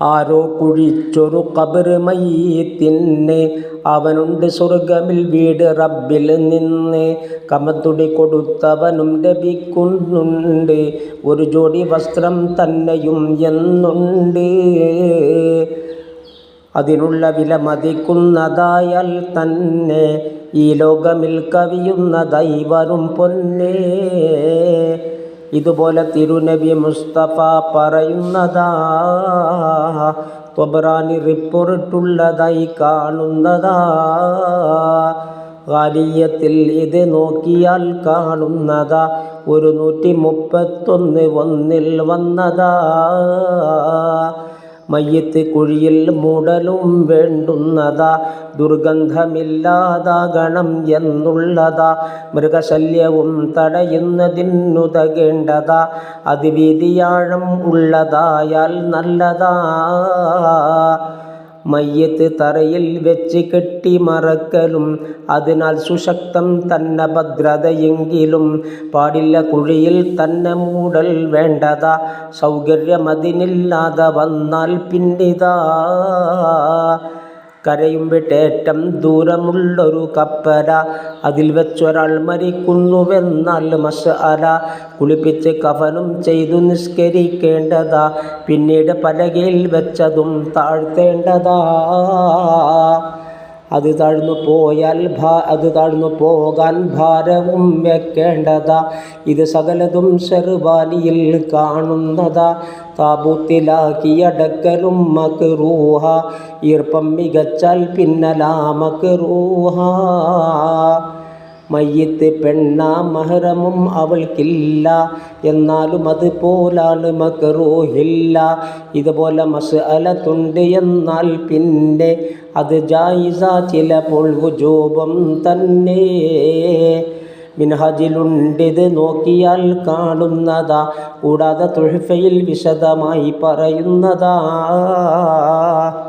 ആരോ കുഴിച്ചൊരു ഖബർ മയ്യിത്തിന്, അവനുണ്ട് സ്വർഗമിൽ വീട് റബ്ബിൽ നിന്ന്. കമത്തുടി കൊടുത്തവനും ലഭിക്കുന്നുണ്ട്, ഒരു ജോഡി വസ്ത്രം തന്നെയും എന്നുണ്ട്. അതിനുള്ള വില മതിക്കുന്നതായാൽ തന്നെ ഈ ലോകമിൽ കവിയുന്നതായി വരും പൊന്നേ. ഇതുപോലെ തിരുനബി മുസ്തഫ പറയുന്നതാ, ത്വബറാനി റിപ്പോർട്ടുള്ളതായി കാണുന്നതാ. ഖാലിയത്തിൽ ഇത് നോക്കിയാൽ കാണുന്നതാ, 131 വന്നതാ. മയ്യത്ത് കുഴിയിൽ മൂടലും വേണ്ടുന്നതാ, ദുർഗന്ധമില്ലാതാകണം എന്നുള്ളതാ. മൃഗശല്യവും തടയുന്നതിനുതകേണ്ടതാ, അത് വീതിയാഴം ഉള്ളതായാൽ നല്ലതാ. മയ്യത്ത് തറയിൽ വെച്ച് കെട്ടി മറക്കലും അതിനാൽ സുശക്തം തന്നെ ഭദ്രതയെങ്കിലും പാടില്ല കുഴിയിൽ തന്നെ മൂടൽ വേണ്ടതാ. സൗകര്യമതിനില്ലാതെ വന്നാൽ പിന്നിതാ, കരയും വിട്ടേറ്റം ദൂരമുള്ളൊരു കപ്പല, അതിൽ വെച്ചൊരാൾ മരിക്കുന്നുവെന്നാൽ മസ്അല. കുളിപ്പിച്ച് കഫനും ചെയ്തു നിസ്കരിക്കേണ്ടതാ, പിന്നീട് പലകയിൽ വെച്ചതും താഴ്ത്തേണ്ടതാ. അത് താഴ്ന്നു പോകാൻ ഭാരവും വെക്കേണ്ടതാ. ഇത് സകലതും ശർവാനിയിൽ കാണുന്നതാ. താബൂത്തിലാക്കിയടക്കലും മക്റൂഹ, ഈർപ്പം മികച്ചാൽ പിന്നലാ മക്റൂഹ. മയ്യിത്ത് പെണ്ണ മഹ്റമും അവൾക്കില്ല, എന്നാലും അതുപോലാണ് മക്റൂഹില്ല. ഇതുപോലെ മസ്അലത്തുണ്ട്, എന്നാൽ പിന്നെ അത് ജായിസ, ചിലപ്പോൾ വുജൂബും തന്നെ. മിൻഹജിലുണ്ടിത് നോക്കിയാൽ കാണുന്നതാ, കൂടാതെ തുഹ്ഫയിൽ വിശദമായി പറയുന്നതാ.